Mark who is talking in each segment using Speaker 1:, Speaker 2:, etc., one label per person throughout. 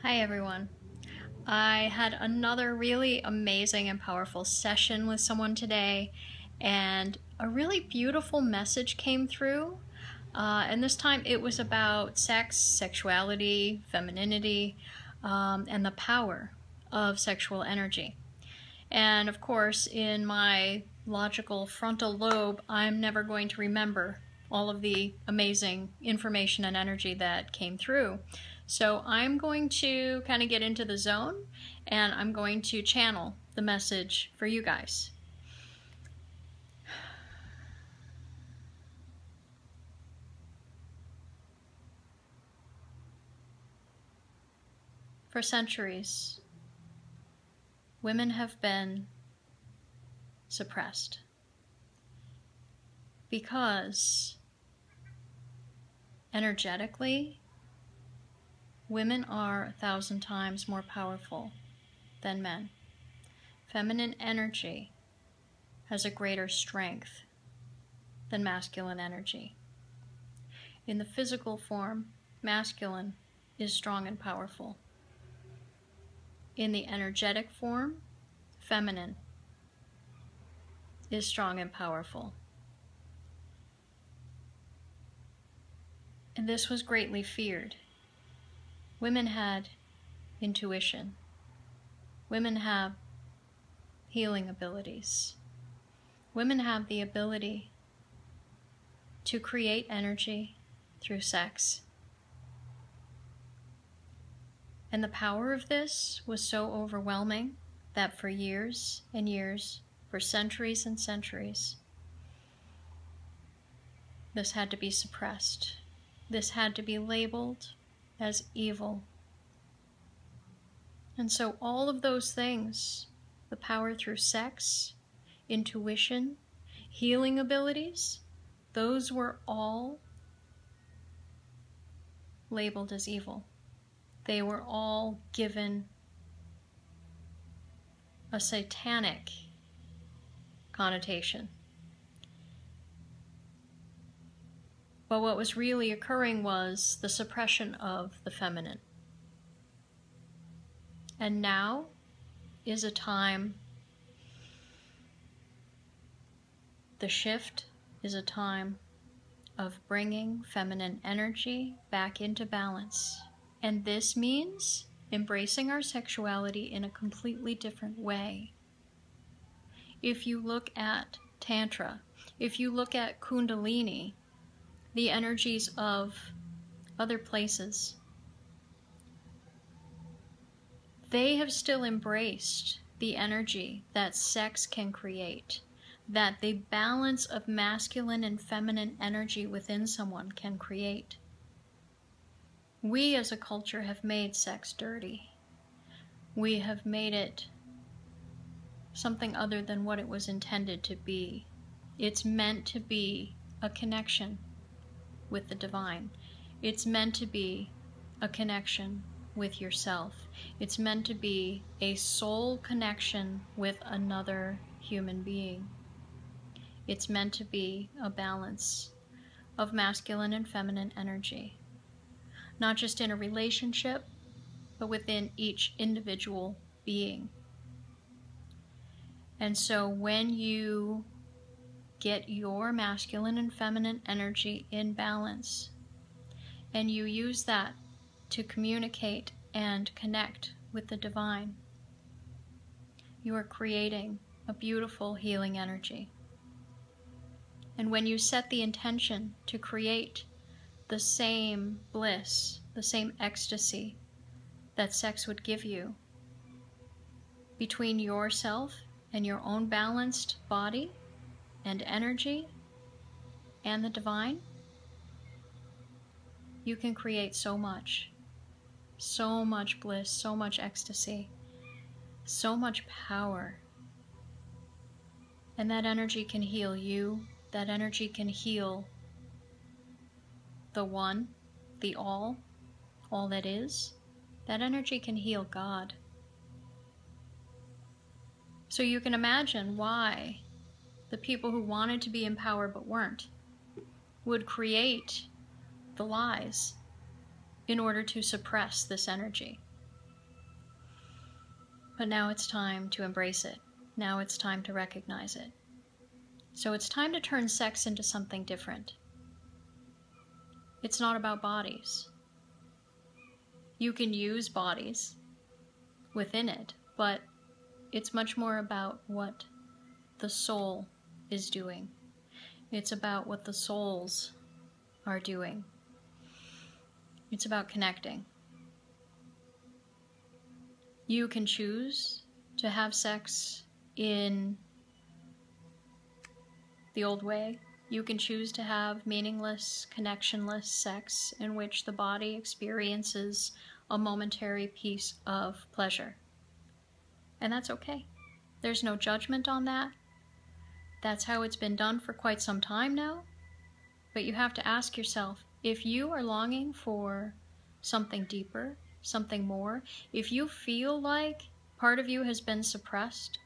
Speaker 1: Hi everyone. I had another really amazing and powerful session with someone today, and a really beautiful message came through. And this time it was about sex, sexuality, femininity, and the power of sexual energy. And of course, in my logical frontal lobe, I'm never going to remember all of the amazing information and energy that came through. So I'm going to kind of get into the zone, and I'm going to channel the message for you guys. For centuries, women have been suppressed because energetically, women are 1,000 times more powerful than men. Feminine energy has a greater strength than masculine energy. In the physical form, masculine is strong and powerful. In the energetic form, feminine is strong and powerful. And this was greatly feared. Women had intuition. Women have healing abilities. Women have the ability to create energy through sex. And the power of this was so overwhelming that for years and years, for centuries and centuries, this had to be suppressed. This had to be labeled as evil. And so all of those things, the power through sex, intuition, healing abilities, those were all labeled as evil. They were all given a satanic connotation. But what was really occurring was the suppression of the feminine. And now is a time, the shift is a time of bringing feminine energy back into balance. And this means embracing our sexuality in a completely different way. If you look at Tantra, if you look at Kundalini, the energies of other places, they have still embraced the energy that sex can create, that the balance of masculine and feminine energy within someone can create. We as a culture have made sex dirty. We have made it something other than what it was intended to be. It's meant to be a connection with the divine. It's meant to be a connection with yourself. It's meant to be a soul connection with another human being. It's meant to be a balance of masculine and feminine energy. Not just in a relationship, but within each individual being. And so when you get your masculine and feminine energy in balance, and you use that to communicate and connect with the divine, you are creating a beautiful healing energy. And when you set the intention to create the same bliss, the same ecstasy that sex would give you between yourself and your own balanced body and energy and the divine, you can create so much bliss, so much ecstasy, so much power. And that energy can heal you. That energy can heal the one, the all that is. That energy can heal God. So you can imagine why the people who wanted to be in power but weren't would create the lies in order to suppress this energy. But now it's time to embrace it. Now it's time to recognize it. So it's time to turn sex into something different. It's not about bodies. You can use bodies within it, but it's much more about what the soul is doing. It's about what the souls are doing. It's about connecting. You can choose to have sex in the old way. You can choose to have meaningless, connectionless sex in which the body experiences a momentary piece of pleasure. And that's okay. There's no judgment on that. That's how it's been done for quite some time now. But you have to ask yourself, if you are longing for something deeper, something more, if you feel like part of you has been suppressed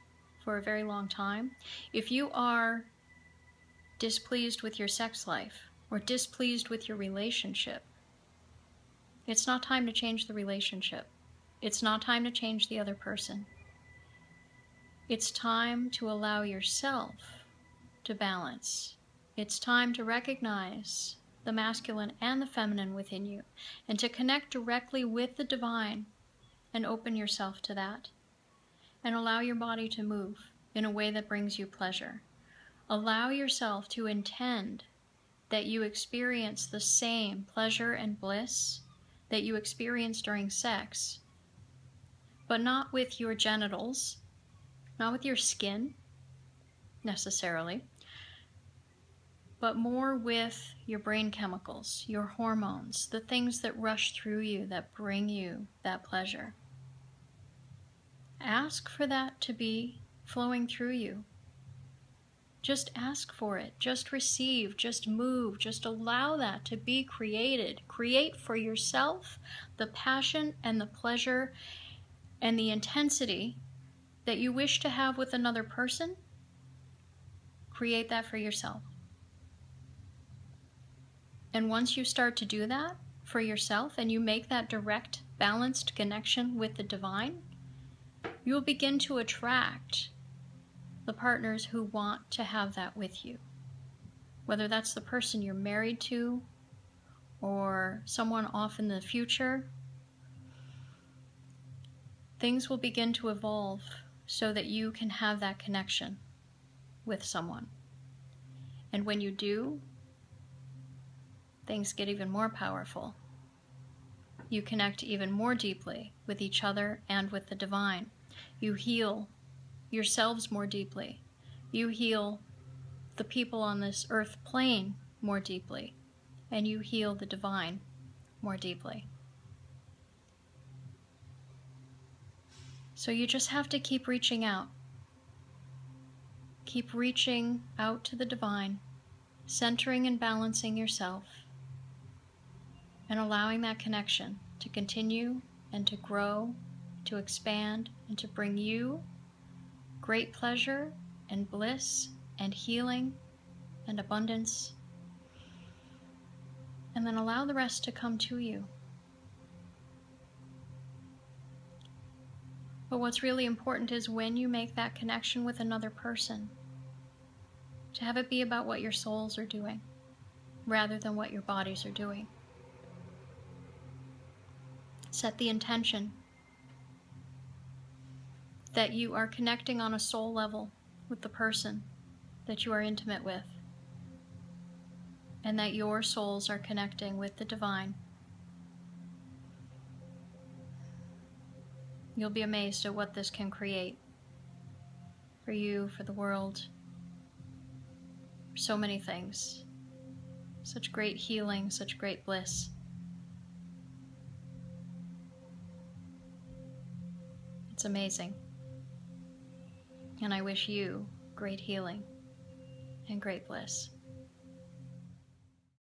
Speaker 1: for a very long time, if you are displeased with your sex life or displeased with your relationship, it's not time to change the relationship. It's not time to change the other person. It's time to allow yourself to balance. It's time to recognize the masculine and the feminine within you, and to connect directly with the divine and open yourself to that. And allow your body to move in a way that brings you pleasure. Allow yourself to intend that you experience the same pleasure and bliss that you experience during sex, but not with your genitals, not with your skin necessarily, but more with your brain chemicals, your hormones, the things that rush through you that bring you that pleasure. Ask for that to be flowing through you. Just ask for it. Just receive. Just move. Just allow that to be created. Create for yourself the passion and the pleasure and the intensity that you wish to have with another person. Create that for yourself. And once you start to do that for yourself and you make that direct, balanced connection with the divine, you'll begin to attract the partners who want to have that with you. Whether that's the person you're married to or someone off in the future, things will begin to evolve so that you can have that connection with someone. And when you do, things get even more powerful. You connect even more deeply with each other and with the divine. You heal yourselves more deeply. You heal the people on this earth plane more deeply. And you heal the divine more deeply. So you just have to keep reaching out. Keep reaching out to the divine, centering and balancing yourself, and allowing that connection to continue and to grow, to expand, and to bring you great pleasure and bliss and healing and abundance. And then allow the rest to come to you. But what's really important is when you make that connection with another person, to have it be about what your souls are doing rather than what your bodies are doing. Set the intention that you are connecting on a soul level with the person that you are intimate with, and that your souls are connecting with the divine. You'll be amazed at what this can create for you, for the world, for so many things. Such great healing, such great bliss. It's amazing. And I wish you great healing and great bliss.